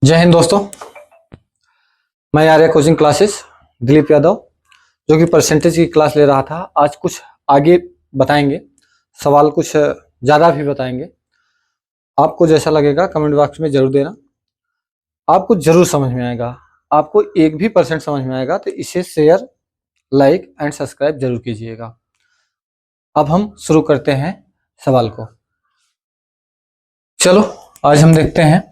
जय हिंद दोस्तों। मैं आर्या कोचिंग क्लासेस दिलीप यादव जो कि परसेंटेज की क्लास ले रहा था। आज कुछ आगे बताएंगे, सवाल कुछ ज़्यादा भी बताएंगे। आपको जैसा लगेगा कमेंट बॉक्स में ज़रूर देना। आपको ज़रूर समझ में आएगा, आपको 1% समझ में आएगा तो इसे शेयर, लाइक एंड सब्सक्राइब जरूर कीजिएगा। अब हम शुरू करते हैं सवाल को। चलो आज हम देखते हैं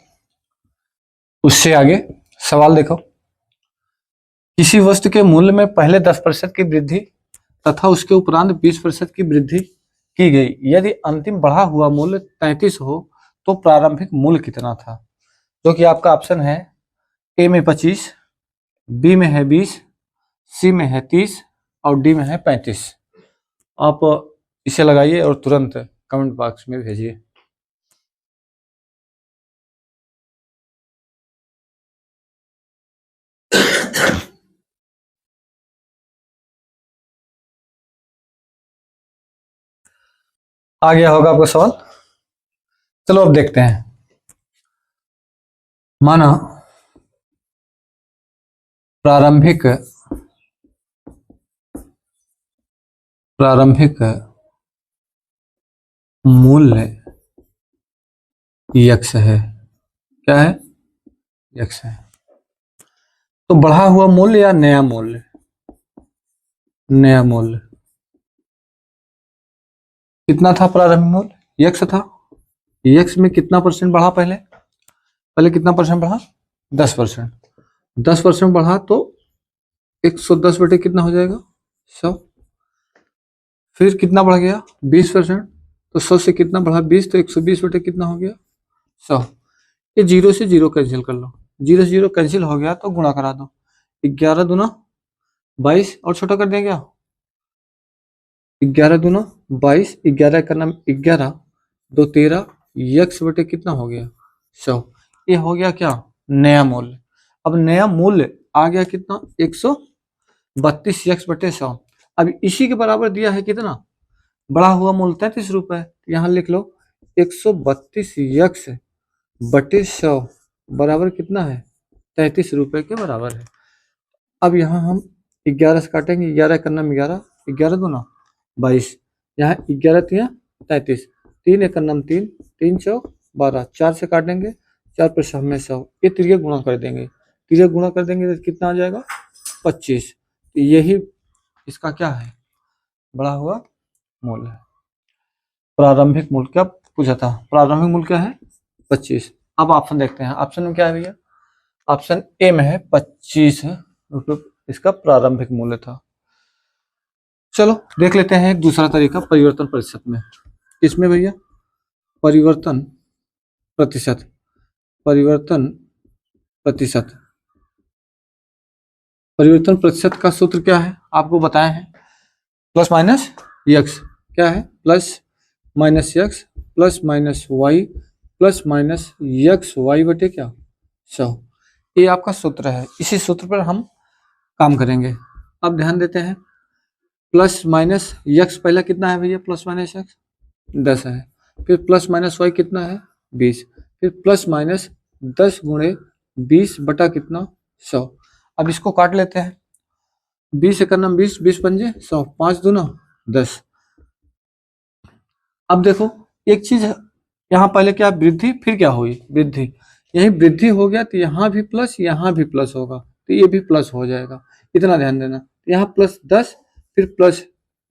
उससे आगे। सवाल देखो, किसी वस्तु के मूल्य में पहले 10% की वृद्धि तथा उसके उपरांत 20% की वृद्धि की गई। यदि अंतिम बढ़ा हुआ मूल्य 33 हो तो प्रारंभिक मूल्य कितना था? जो कि आपका ऑप्शन है ए में 25, बी में है 20, सी में है 30 और डी में है 35। आप इसे लगाइए और तुरंत कमेंट बॉक्स में भेजिए। आ गया होगा आपका सवाल। चलो अब देखते हैं। माना प्रारंभिक मूल्य यक्स है। क्या है? यक्स है। तो बढ़ा हुआ मूल्य या नया मूल्य? नया मूल्य कितना था? प्रारंभिक मूल्य यक्स था। यक्स में कितना परसेंट बढ़ा? पहले कितना परसेंट बढ़ा? 10%। 10% बढ़ा तो 110 बटे कितना हो जाएगा? 100। फिर कितना बढ़ गया? 20%। तो 100 से कितना बढ़ा? 20। तो 120 बटे कितना हो गया? 100। ये जीरो से जीरो कैंसिल कर लो। जीरो से जीरो कैंसिल हो गया तो गुणा करा दो। 11 दूना 22 और छोटा कर दिया क्या? 11 दूना 22, 11 का नाम 11, 2 13, यक्स बटे कितना हो गया? 100। ये हो गया क्या? नया मूल्य। अब नया मूल्य आ गया कितना? 132 यक्स बटे 100। अब इसी के बराबर दिया है कितना? बढ़ा हुआ मूल्य 33 रुपए। यहाँ लिख लो 132 यक्स बटे 100 बराबर कितना है? 33 रुपए के बराबर है। अब यहाँ हम 11 से काटेंगे। 11 का नाम 11, 11 दूना 22, यहाँ 11 तिया 33, 3 एक का नाम 3, 3 चौक 12, 4 से काटेंगे, 4 पर 100 में 100। ये तिरिया गुणा कर देंगे। तिरिया गुणा कर देंगे तो कितना आ जाएगा? 25। तो यही इसका क्या है? बढ़ा हुआ मूल्य है। प्रारंभिक मूल्य क्या पूछा था? प्रारंभिक मूल्य क्या है? 25। अब ऑप्शन देखते हैं। ऑप्शन में क्या है भैया? ऑप्शन ए में है 25 रुपये इसका प्रारंभिक मूल्य था। चलो देख लेते हैं एक दूसरा तरीका परिवर्तन प्रतिशत में। इसमें भैया परिवर्तन प्रतिशत, परिवर्तन प्रतिशत, परिवर्तन प्रतिशत का सूत्र क्या है आपको बताए हैं? Plus minus x. क्या है? Plus minus x plus minus y plus minus x y बटे क्या? 100। ये आपका सूत्र है। इसी सूत्र पर हम काम करेंगे। अब ध्यान देते हैं। प्लस माइनस यक्स पहला कितना है भैया? प्लस माइनस यक्स 10 है। फिर प्लस माइनस वाई कितना है? 20। फिर प्लस माइनस 10 गुणे 20 बटा कितना? 100। अब इसको काट लेते हैं। 20 एक नाम 20, 20 पंजे 100, 5 दूना 10। अब देखो एक चीज है, यहाँ पहले क्या वृद्धि, फिर क्या हुई? वृद्धि। यही वृद्धि हो गया तो यहाँ भी प्लस, यहाँ भी प्लस होगा तो ये भी प्लस हो जाएगा। इतना ध्यान देना। यहाँ प्लस 10, फिर प्लस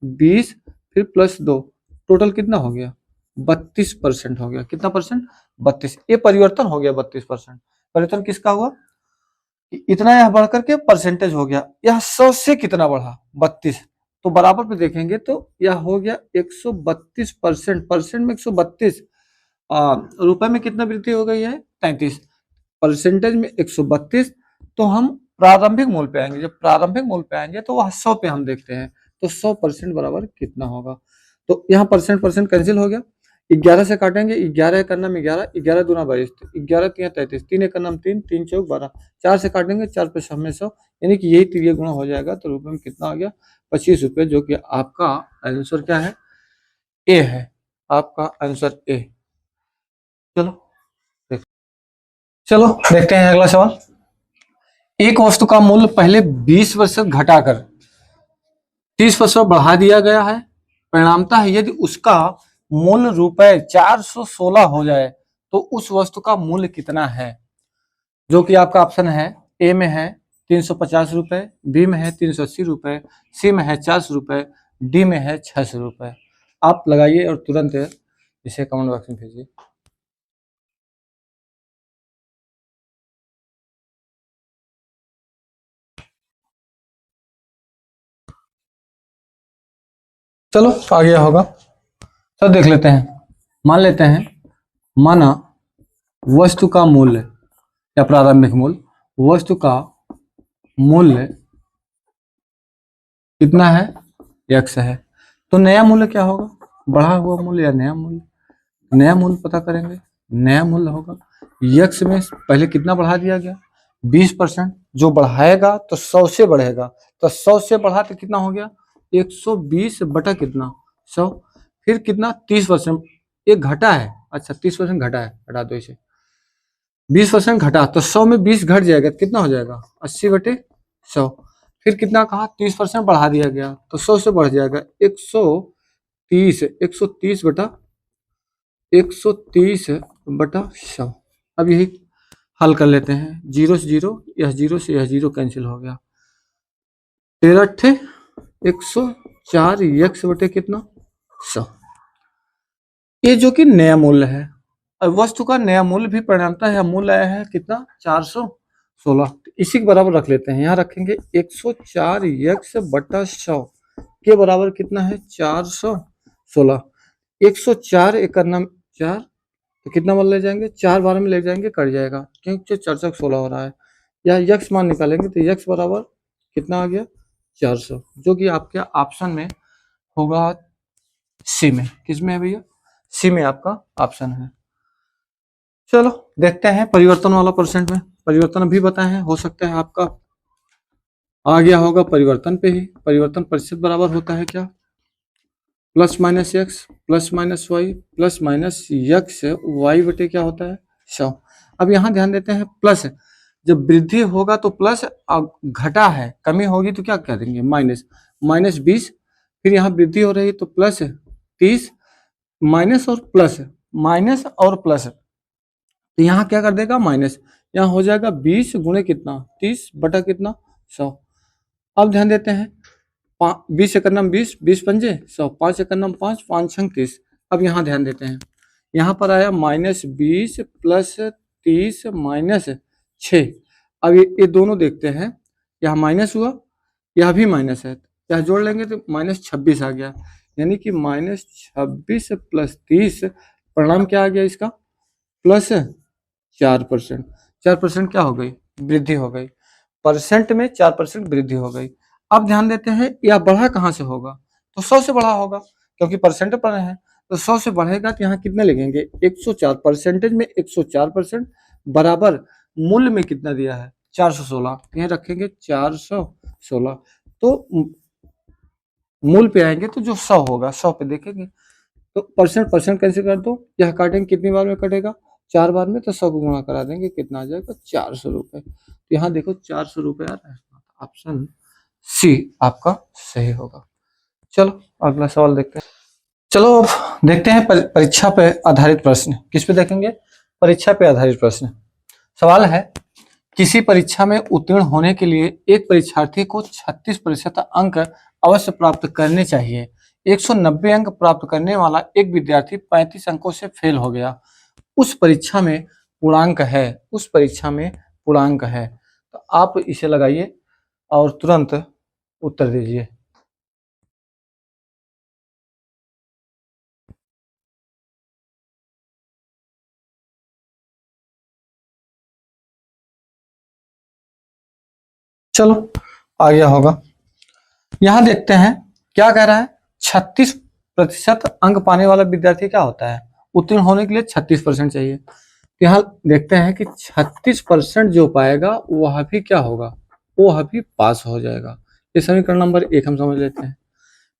20, फिर प्लस 2, टोटल कितना हो गया? 32% हो गया। कितना परसेंट? 32। ये परिवर्तन हो गया 32%। परिवर्तन किसका हुआ? इतना यह बढ़कर के परसेंटेज हो गया। यह 100 से कितना बढ़ा? 32। तो बराबर पे देखेंगे तो यह हो गया 132%। परसेंट में 132, रुपए में कितना वृद्धि हो गई है? 33। परसेंटेज में 132। तो हम प्रारंभिक मूल्य पे आएंगे। जब प्रारंभिक मूल्य पे आएंगे तो वह 100 पे हम देखते हैं। तो 100% बराबर कितना होगा? तो यहाँ परसेंट परसेंट कैंसिल हो गया। 11 से काटेंगे। 11 का नाम 11, 11 दूना 22, 11 तिया 33, 3 एक का नाम 3, 3 चौक 12, 4 से काटेंगे, 4 पे 100 में 100, यानी कि यही तिरिया गुणा हो जाएगा। तो रुपए में कितना आ गया? 25 रुपये, जो कि आपका आंसर क्या है? ए है। आपका आंसर ए। चलो चलो देखते हैं अगला सवाल। एक वस्तु का मूल्य पहले 20% घटाकर 30% बढ़ा दिया गया है। परिणामतः यदि उसका मूल्य रुपए 416 हो जाए तो उस वस्तु का मूल्य कितना है? जो कि आपका ऑप्शन है, ए में है 350 रुपए, बी में है 380 रुपए, सी में है 400 रुपए, डी में है 600 रुपए। आप लगाइए और तुरंत इसे कमेंट बॉक्स में भेजिए। चलो आ गया होगा, तो देख लेते हैं। मान लेते हैं, माना वस्तु का मूल्य या प्रारंभिक मूल्य, वस्तु का मूल्य कितना है? x है। तो नया मूल्य क्या होगा? बढ़ा हुआ मूल्य या नया मूल्य? नया मूल्य पता करेंगे। नया मूल्य होगा x में पहले कितना बढ़ा दिया गया? 20%। जो बढ़ाएगा तो 100 से बढ़ेगा, तो 100 से बढ़ा तो कितना हो गया? 120 बटा कितना? 100। फिर कितना? 30%। एक घटा है, अच्छा 30% घटा है, हटा दो इसे। 20% घटा तो 100 में 20 घट जाएगा, कितना हो जाएगा? 80 बटे 100। फिर कितना कहा? 30% बढ़ा दिया गया तो 100 से बढ़ जाएगा 130। 130 बटा 130 बटा 100। अब यही हल कर लेते हैं। 0 से 0, यह 0 से यह 0 कैंसिल हो गया। 13 104 x बटे कितना? 100। ये जो कि नया मूल्य है। और वस्तु का नया मूल्य भी परिणामता है, मूल्य आया है कितना? 416। इसी के बराबर रख लेते हैं। यहाँ रखेंगे 104 x बटा 100 के बराबर कितना है? 416। 104 एक करना 4, तो कितना मान ले जाएंगे? 4 बार में ले जाएंगे, कट जाएगा क्योंकि 416 हो रहा है। या यक्स मान निकालेंगे तो यक्स बराबर कितना आ गया? 400, जो कि आपके ऑप्शन में होगा सी में। किस में है भैया? सी में आपका ऑप्शन है। चलो देखते हैं परिवर्तन वाला परसेंट में। परिवर्तन भी बताए हैं, हो सकता है आपका आ गया होगा परिवर्तन पे ही। परिवर्तन प्रतिशत बराबर होता है क्या? Plus minus x plus minus y plus minus x y बटे क्या होता है? 100। अब यहाँ ध्यान देते हैं, प्लस जब वृद्धि होगा तो प्लस, घटा है कमी होगी तो क्या कह देंगे? माइनस। माइनस 20। फिर यहाँ वृद्धि हो रही है तो प्लस 30। माइनस और प्लस, माइनस और प्लस, तो यहाँ क्या कर देगा? माइनस। यहाँ हो जाएगा 20 गुणे कितना? 30 बटा कितना? 100। अब ध्यान देते हैं, 20 एकड़ नाम 20, 20 पंजे 100, 5 एकड़ नाम 5, 5 छंग 30। अब यहाँ ध्यान देते हैं, यहाँ पर आया -20 प्लस 30 माइनस 6। अब ये दोनों देखते हैं, यहाँ माइनस हुआ, यह भी माइनस है, यह जोड़ लेंगे तो -26 आ गया। यानी कि -26 प्लस 30, परिणाम क्या आ गया इसका? प्लस 4%। 4% क्या हो गई? वृद्धि हो गई। परसेंट में 4% वृद्धि हो गई। अब ध्यान देते हैं, यह बढ़ा कहाँ से होगा? तो 100 से बढ़ा होगा, क्योंकि परसेंट पर है तो 100 से बढ़ेगा तो यहाँ कितने लगेंगे? 104। परसेंटेज में 104% बराबर मूल्य में कितना दिया है? 416। यहाँ रखेंगे 416, तो मूल पे आएंगे तो जो 100 होगा 100 पे देखेंगे तो परसेंट परसेंट कैंसिल कर दो। यह काटेंगे कितनी बार में कटेगा? 4 बार में, तो 100 को गुणा करा देंगे, कितना आ जाएगा? 400 रुपए। तो यहाँ देखो 400 रुपए आ रहा है। ऑप्शन सी आपका सही होगा। चलो अगला सवाल देखते हैं। चलो अब देखते हैं परीक्षा पे आधारित प्रश्न। किस पे देखेंगे? परीक्षा पे आधारित प्रश्न। सवाल है, किसी परीक्षा में उत्तीर्ण होने के लिए एक परीक्षार्थी को 36% अंक अवश्य प्राप्त करने चाहिए। 190 अंक प्राप्त करने वाला एक विद्यार्थी 35 अंकों से फेल हो गया। उस परीक्षा में पूर्णांक है, उस परीक्षा में पूर्णांक है। तो आप इसे लगाइए और तुरंत उत्तर दीजिए। चलो आ गया होगा। यहां देखते हैं क्या कह रहा है। 36% अंक पाने वाला विद्यार्थी क्या होता है? उत्तीर्ण होने के लिए 36% चाहिए। यहाँ देखते हैं कि 36% जो पाएगा वह भी क्या होगा? वह भी पास हो जाएगा। ये समीकरण नंबर 1 हम समझ लेते हैं।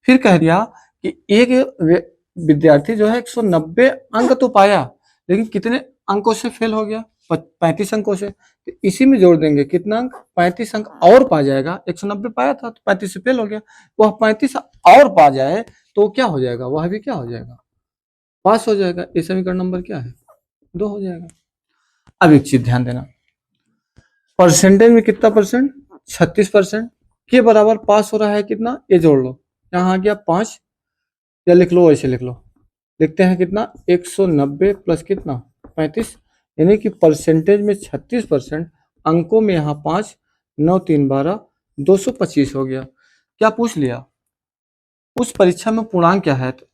फिर कह दिया कि एक विद्यार्थी जो है 190 अंक तो पाया, लेकिन कितने अंकों से फेल हो गया, 35 अंकों से, तो इसी में जोड़ देंगे कितना अंक, 35 अंक और पा जाएगा। 190 पाया था तो 35 से फेल हो गया, वह 35 और पा जाए तो क्या हो जाएगा, वह भी क्या हो जाएगा, पास हो जाएगा। ये समीकरण नंबर क्या है, 2 हो जाएगा। अब एक चीज ध्यान देना, परसेंटेज में कितना परसेंट, 36% के बराबर पास हो रहा है कितना, ये जोड़ लो, यहाँ आ गया 5, या लिख लो, ऐसे लिख लो, लिखते हैं कितना 190 प्लस कितना 35, यानी कि परसेंटेज में 36%, अंकों में यहाँ 5, 9 3 12, 225 हो गया। क्या पूछ लिया, उस परीक्षा में पूर्णांक क्या है, तो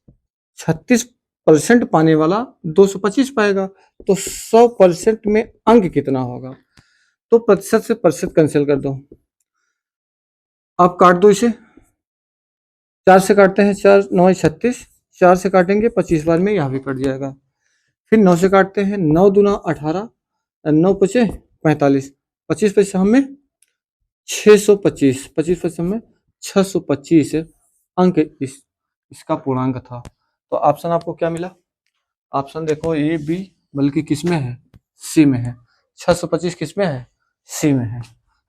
36% पाने वाला 225 पाएगा, तो 100% में अंक कितना होगा, तो प्रतिशत से प्रतिशत कैंसिल कर दो, आप काट दो इसे, 4 से काटते हैं, 4 9 36, 4 से काटेंगे 25 बार में, यहाँ भी कट जाएगा। फिर 9 से काटते हैं, 9 दूना 18, 9 पचे 45, 25 पैसे हमें 625, 25 पैसे हमें 625 अंक इसका पूर्णांक था। तो ऑप्शन आपको क्या मिला, ऑप्शन देखो ए बी, बल्कि किसमें है, सी में है, 625 किसमें है, सी में है।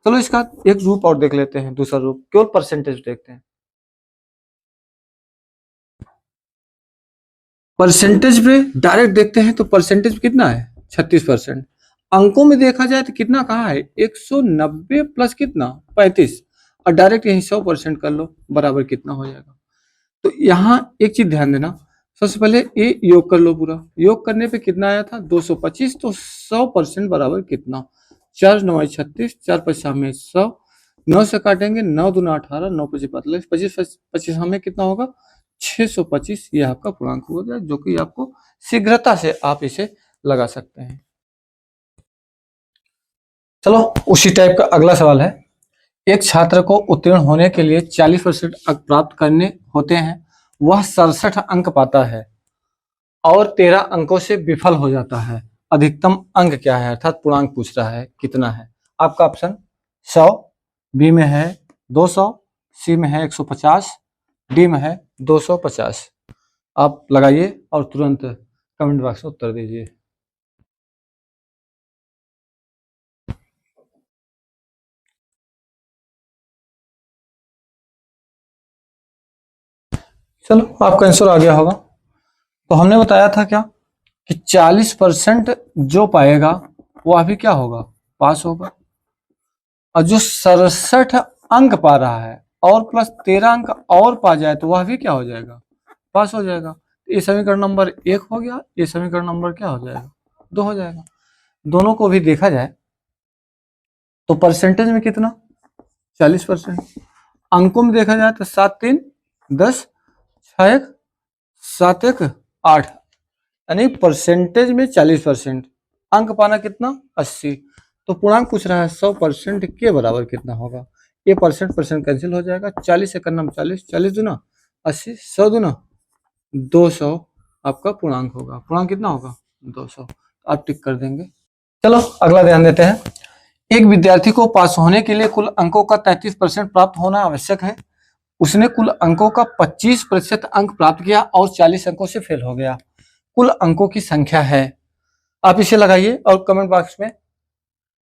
चलो इसका एक रूप और देख लेते हैं, दूसरा रूप, केवल परसेंटेज देखते हैं। परसेंटेज पे डायरेक्ट देखते हैं तो परसेंटेज कितना है 36%, अंकों में देखा जाए तो कितना कहा है 190 प्लस कितना 35, और डायरेक्ट यही 100% कर लो, बराबर कितना हो जाएगा। तो यहाँ एक चीज ध्यान देना, सबसे पहले ये योग कर लो, पूरा योग करने पे कितना आया था 225, तो 100% बराबर कितना, 4 9 36, 4 5 में 100, 9 से काटेंगे, 9 दूना 18, 9 5 45, 25 हमें कितना होगा 625, ये आपका पूर्णांक हो जाए, जो कि आपको शीघ्रता से आप इसे लगा सकते हैं। चलो उसी टाइप का अगला सवाल है, एक छात्र को उत्तीर्ण होने के लिए 40% अंक प्राप्त करने होते हैं, वह 67 अंक पाता है और 13 अंकों से विफल हो जाता है, अधिकतम अंक क्या है, अर्थात पूर्णांक पूछ रहा है कितना है। आपका ऑप्शन 100, बी में है 200, सी में है 150, डी में है 250। आप लगाइए और तुरंत कमेंट बॉक्स में उत्तर दीजिए। चलो आपका आंसर आ गया होगा। तो हमने बताया था क्या कि 40% जो पाएगा वह भी क्या होगा, पास होगा, और जो 67 अंक पा रहा है और प्लस 13 अंक और पा जाए तो वह भी क्या हो जाएगा, पास हो जाएगा। ये समीकरण नंबर 1 हो गया, ये समीकरण नंबर क्या हो जाएगा, 2 हो जाएगा। दोनों को भी देखा जाए तो परसेंटेज में कितना 40%, अंकों में देखा जाए तो 7 3 10, 6 1 7 1 8, यानी परसेंटेज में 40%, अंक पाना कितना 80, तो पूर्णांक पूछ रहा है 100% के बराबर कितना होगा। ये परसेंट परसेंट कैंसिल हो जाएगा, 40 एक नम 40, 40 दूना 80, 100 दूना 200 आपका पूर्णांक होगा। पूर्णांक कितना होगा 200, तो आप टिक कर देंगे। चलो अगला ध्यान देते हैं, एक विद्यार्थी को पास होने के लिए कुल अंकों का 33% प्राप्त होना आवश्यक है, उसने कुल अंकों का 25% अंक प्राप्त किया और 40 अंकों से फेल हो गया, कुल अंकों की संख्या है। आप इसे लगाइए और कमेंट बॉक्स में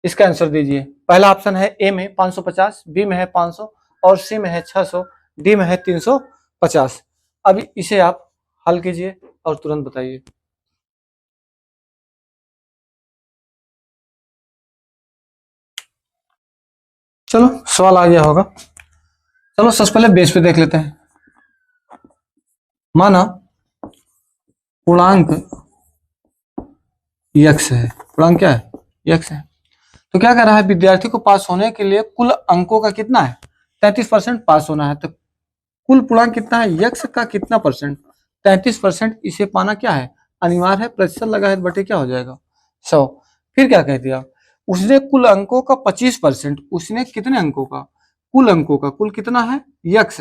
इसका आंसर दीजिए। पहला ऑप्शन है ए में 550, बी में है 500 और सी में है 600, डी में है 350। अभी इसे आप हल कीजिए और तुरंत बताइए। चलो सवाल आ गया होगा। चलो सबसे पहले बेस पे देख लेते हैं। माना पूर्णांक यक्स है, पूर्णांक क्या है यक्स है, तो क्या कर रहा है, विद्यार्थी को पास होने के लिए कुल अंकों का कितना है 33% पास होना है, तो कुल पूर्णांक कितना है यक्स का कितना परसेंट 33%, इसे पाना क्या है अनिवार्य है, प्रतिशत लगा है बटे क्या हो जाएगा 100। फिर क्या कह दिया, उसने कुल अंकों का 25%, उसने कितने अंकों का, कुल अंकों का, कुल कितना है यक्स,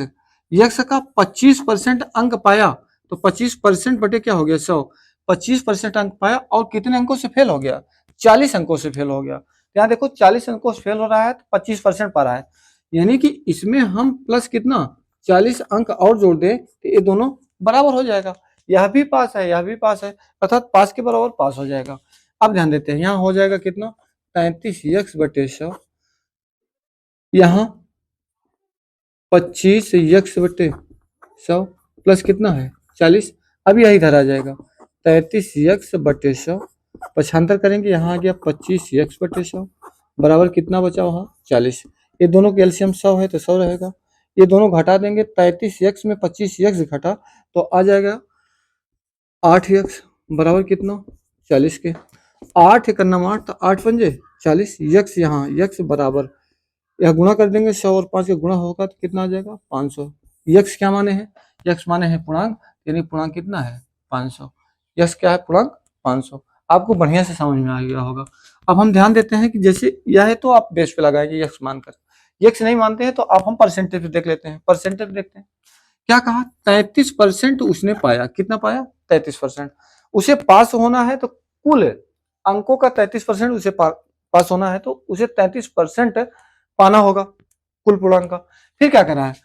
यक्स का 25% अंक पाया, तो 25% बटे क्या हो गया 100, 25% अंक पाया और कितने अंकों से फेल हो गया 40 अंकों से फेल हो गया। यहाँ देखो 40 अंकों से फेल हो रहा है तो 25% पा रहा है, यानी कि इसमें हम प्लस कितना 40 अंक और जोड़ दें तो ये दोनों बराबर हो जाएगा, यह भी पास है यह भी पास है, अर्थात पास के बराबर पास हो जाएगा। अब ध्यान देते हैं, यहाँ हो जाएगा कितना 35x/100, यहाँ 25x/100 प्लस कितना है 40। अब यही इधर आ जाएगा 33x/100, पक्षांतर करेंगे, यहाँ आ गया 25x/100 बराबर कितना बचा वहाँ 40। ये दोनों का एलसीएम 100 है तो 100 रहेगा। ये दोनों घटा देंगे, 33x में 25x घटा तो आ जाएगा 8x बराबर कितना 40 के। 8 एक नाम 8 तो 8 पंजे 40, यक्स यहाँ यक्स बराबर यह गुणा कर देंगे, 100 और 5 का गुणा होगा तो कितना आ जाएगा 500। यक्स क्या माने हैं, यक्स माने हैं पूर्णांक, यानी पूर्णांक कितना है 500। यक्स क्या है पूर्णांक 500। आपको बढ़िया से समझ में आ गया होगा। अब हम ध्यान देते हैं कि जैसे यह है तो आप बेस पे लगाएंगे यक्स मानकर, यक्स नहीं मानते हैं तो आप हम परसेंटेज देख लेते हैं। परसेंटेज देखते हैं, क्या कहा 33% उसने पाया, कितना पाया 33%। उसे पास होना है तो कुल अंकों का 33% उसे पास होना है तो उसे 33% पाना होगा कुल पूर्णांक का। फिर क्या करना है,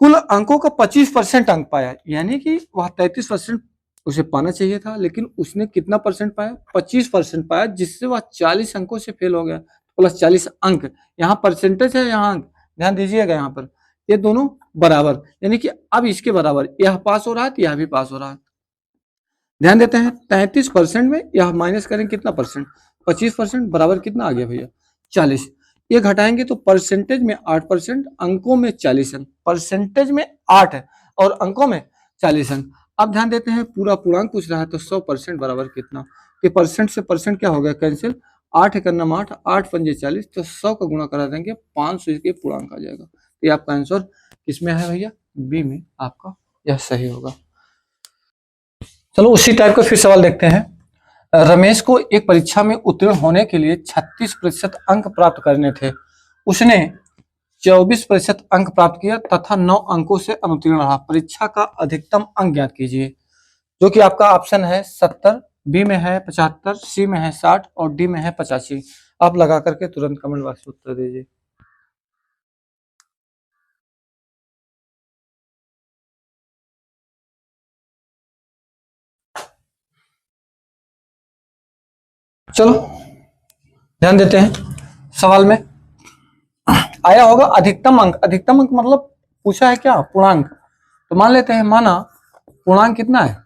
कुल अंकों का 25% अंक पाया, यानी कि वह 33% उसे पाना चाहिए था, लेकिन उसने कितना परसेंट पाया 25% पाया, जिससे वह 40 अंकों से फेल हो गया। प्लस 40 अंक, यहाँ परसेंटेज है यहाँ अंक, ध्यान दीजिएगा यहाँ पर ये दोनों बराबर, यानी कि अब इसके बराबर यह पास हो रहा है तो यह भी पास हो रहा है। ध्यान देते हैं 33% में यह माइनस करें कितना परसेंट 25% बराबर कितना आ गया भैया 40। ये घटाएंगे तो परसेंटेज में 8%, अंकों में 40 अंक, परसेंटेज में 8 है और अंकों में 40 अंक। अब ध्यान देते हैं पूरा पूर्णांक पूछ रहा है तो 100% बराबर कितना, कि परसेंट से परसेंट क्या हो गया कैंसिल, 8 एक नाम 8, 8 पंजे 40, तो 100 का गुणा करा देंगे 500 के पूर्णांक आ जाएगा। तो ये आपका आंसर किसमें है भैया, बी में आपका यह सही होगा। चलो उसी टाइप का फिर सवाल देखते हैं। रमेश को एक परीक्षा में उत्तीर्ण होने के लिए 36% अंक प्राप्त करने थे, उसने 24% अंक प्राप्त किया तथा 9 अंकों से अनुत्तीर्ण रहा, परीक्षा का अधिकतम अंक ज्ञात कीजिए। जो कि आपका ऑप्शन है 70, बी में है 75, सी में है 60 और डी में है 85। आप लगा करके तुरंत कमेंट बॉक्स में उत्तर दीजिए। चलो ध्यान देते हैं, सवाल में आया होगा अधिकतम अंक। अधिकतम अंक मतलब पूछा है क्या पूर्णांक, तो मान लेते हैं माना पूर्णांक कितना है,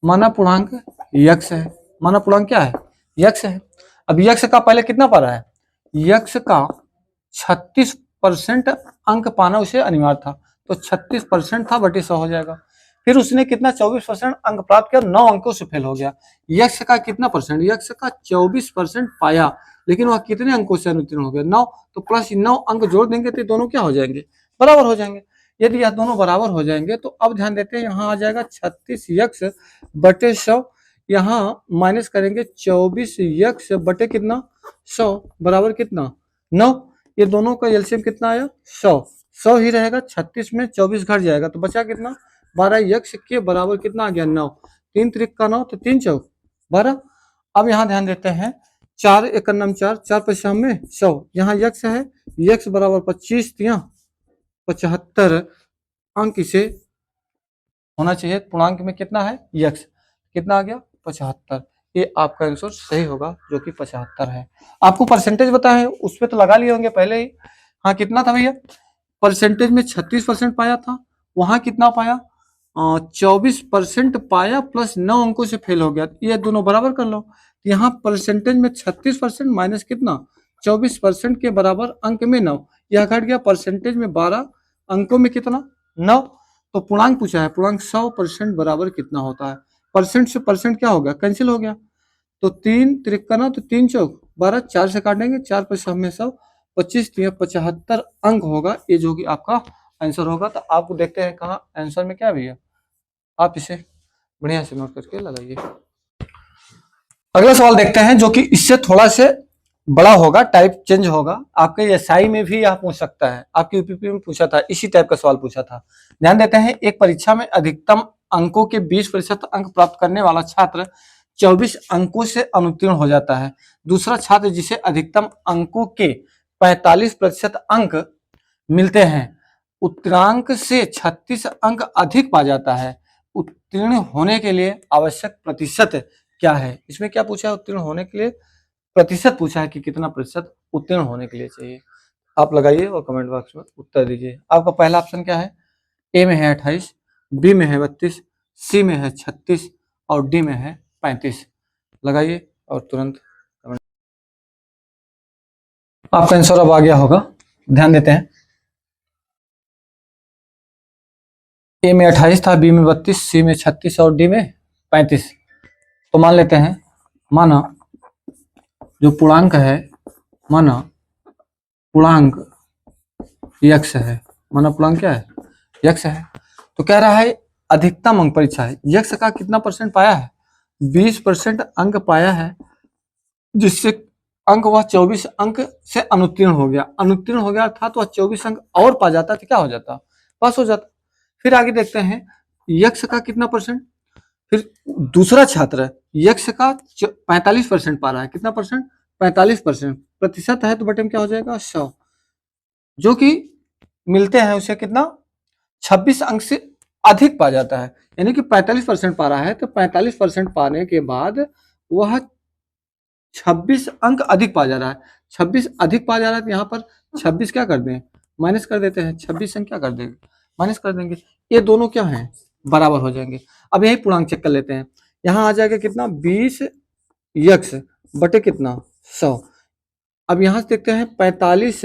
माना पूर्णांक यक्स है, माना पूर्णांक क्या है यक्स है। अब यक्स का पहले कितना पा रहा है, यक्स का 36% अंक पाना उसे अनिवार्य था, तो 36% था बटे 100 हो जाएगा। फिर उसने कितना 24% अंक प्राप्त किया, 9 अंकों से फेल हो गया। यक्स का कितना परसेंट, यक्स का 24% पाया, लेकिन वह कितने अंकों से अनुत्तीर्ण हो गया 9, तो प्लस 9 अंक जोड़ देंगे तो दोनों क्या हो जाएंगे बराबर हो जाएंगे। यदि यह दोनों बराबर हो जाएंगे तो अब ध्यान देते हैं यहाँ आ जाएगा 36x/100, यहाँ माइनस करेंगे 24x/कितना 100 बराबर कितना 9। ये दोनों का एलसीएम कितना आया 100, 100 ही रहेगा, 36 में 24 घट जाएगा तो बचा कितना 12x के बराबर कितना आ गया 9, 3 त्रिक का 9 तो 3 चौक 12। अब यहाँ ध्यान देते हैं 4 एक नाम 4, 4 पैसा में 100, यहाँ यक्स है, यक्स बराबर 25 75 अंक इसे होना चाहिए, पूर्णांक में कितना है यक्स, कितना आ गया 75। ये आपका आंसर सही होगा जो कि 75 है। आपको परसेंटेज बताया है उस पर तो लगा लिए होंगे पहले ही। हाँ कितना था भैया, परसेंटेज में 36% पाया था, वहां कितना पाया 24% पाया प्लस 9 अंकों से फेल हो गया, ये दोनों बराबर कर लो। यहाँ परसेंटेज में 36% माइनस कितना 24% के बराबर अंक में 9, यह घट गया परसेंटेज में 12 अंकों में कितना 9, तो पूर्णांक पूछा है, पूर्णांक 100% बराबर कितना होता है। परसेंट से परसेंट क्या हो गया कैंसिल हो गया, तो 3 त्रिका 9 तो 3 चौक 12, 4 से काटेंगे 4 पैसा हमें 100, 25 75 अंक होगा, ये जो कि आपका आंसर होगा। तो आपको देखते हैं कहाँ आंसर में क्या भैया, आप इसे बढ़िया से नोट करके लगाइए। अगला सवाल देखते हैं जो कि इससे थोड़ा से बड़ा होगा, टाइप चेंज होगा, आपके एसआई में भी यह पूछ सकता है, आपके यूपीपी में पूछा था इसी टाइप का सवाल पूछा था। ध्यान देते हैं, एक परीक्षा में अधिकतम अंकों के 20% अंक प्राप्त करने वाला छात्र 24 अंकों से अनुत्तीर्ण हो जाता है। दूसरा छात्र जिसे अधिकतम अंकों के 45% अंक मिलते हैं उत्तीर्णांक से 36 अंक अधिक पा जाता है। उत्तीर्ण होने के लिए आवश्यक प्रतिशत क्या है, इसमें क्या पूछा है, उत्तीर्ण होने के लिए प्रतिशत पूछा है कि कितना प्रतिशत उत्तीर्ण होने के लिए चाहिए। आप लगाइए और कमेंट बॉक्स में उत्तर दीजिए। आपका पहला ऑप्शन क्या है, ए में है 28, बी में है 32, सी में है 36 और डी में है 35। लगाइए और तुरंत कमेंट। आपका आंसर अब आ गया होगा, ध्यान देते हैं। ए में 28 था, बी में 32, सी में 36 और डी में 35। तो मान लेते हैं, माना जो पूर्णांक है, माना पूर्णांक यक्स है, माना पूर्णांक क्या है, यक्स है। तो कह रहा है अधिकतम अंक परीक्षा है, यक्स का कितना परसेंट पाया है, 20% अंक पाया है, जिससे अंक वह 24 अंक से अनुत्तीर्ण हो गया। अनुत्तीर्ण हो गया था तो वह 24 अंक और पा जाता तो क्या हो जाता, पास हो जाता। फिर आगे देखते हैं यक्स का कितना परसेंट, फिर दूसरा छात्र यक्स का 45% पा रहा है, कितना परसेंट, 45%। प्रतिशत है तो बटे में क्या हो जाएगा, 100, जो कि मिलते हैं उसे कितना, 26 अंक से अधिक पा जाता है। यानी कि 45% पा रहा है तो 45% पाने के बाद वह 26 अंक अधिक पा जा रहा है। 26 अधिक पा जा रहा है तो यहाँ पर 26 क्या कर दें, माइनस कर देते हैं, 26 अंक क्या कर देंगे, माइनस कर देंगे। ये दोनों क्या हैं, बराबर हो जाएंगे। अब यही पूर्णांक चेक कर लेते हैं, यहाँ आ जाएगा कितना, 20 यक्स बटे कितना, 100। अब यहाँ से देखते हैं 45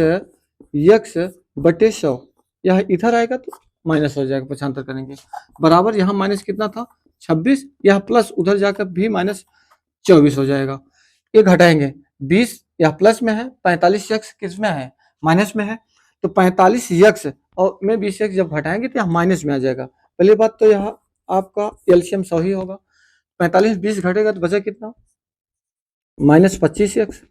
यक्स बटे 100, यह इधर आएगा तो माइनस हो जाएगा, पक्षांतर करेंगे, बराबर यहाँ माइनस कितना था 26, यह प्लस उधर जाकर भी माइनस 24 हो जाएगा। ये घटाएंगे, 20 यह प्लस में है, 45 यक्स किस में है, माइनस में है। तो 45 यक्स और में 20 यक्स जब घटाएंगे तो यह माइनस में आ जाएगा। पहली बात तो यह आपका एलसीएम 100 ही होगा। 45 20 घटेगा तो बचा कितना, -25 एक्स,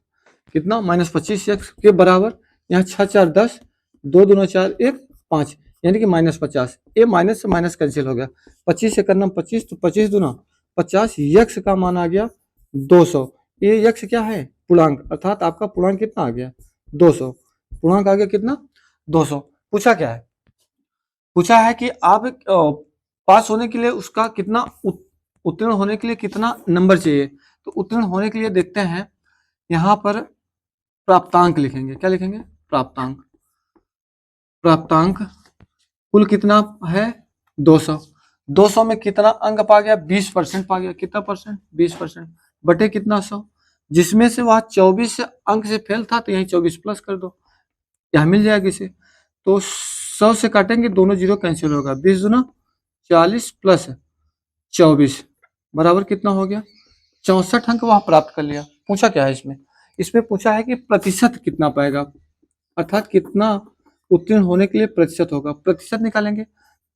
कितना, -25 एक्स के बराबर, यहाँ 6 4 10, 2 दूना 4 1 5, यानी कि -50। ये माइनस से माइनस कैंसिल हो गया, 25 से करना 25, तो 25 दूना 50, यक्स का मान आ गया 200। ये यक्स क्या है, पूर्णांक, अर्थात आपका पूर्णांक कितना आ गया, 200। पूर्णांक आ गया कितना, 200। पूछा क्या है, पूछा है कि आप पास होने के लिए उसका कितना, उत्तीर्ण होने के लिए कितना नंबर चाहिए। तो उत्तीर्ण होने के लिए देखते हैं, यहाँ पर प्राप्तांक लिखेंगे, क्या लिखेंगे, प्राप्तांक। प्राप्तांक कुल कितना है, 200। 200 में कितना अंक पा गया, 20% पा गया, कितना परसेंट, 20%, बटे कितना, 100, जिसमें से वह 24 अंक से फेल था तो यही 24 प्लस कर दो, यहाँ मिल जाएगा इसे। तो 100 से काटेंगे, दोनों जीरो कैंसिल होगा, 20 दूना 40 प्लस 24 बराबर कितना हो गया, 64 अंक वह प्राप्त कर लिया। पूछा क्या है इसमें, इसमें पूछा है कि प्रतिशत कितना पाएगा, अर्थात कितना उत्तीर्ण होने के लिए प्रतिशत होगा। प्रतिशत निकालेंगे,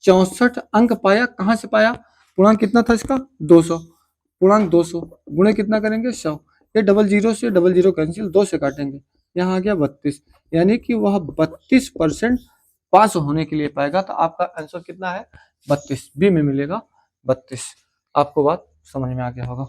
64 अंक पाया, कहाँ से पाया, पूर्णांक कितना था इसका, 200, पूर्णांक 200 गुणे कितना करेंगे, 100। ये डबल जीरो से डबल जीरो कैंसिल, 2 से काटेंगे, यहाँ आ गया 32, यानी कि वह 32% पास होने के लिए पाएगा। तो आपका आंसर कितना है, 32, बी में मिलेगा 32। आपको बात समझ में आ गया होगा।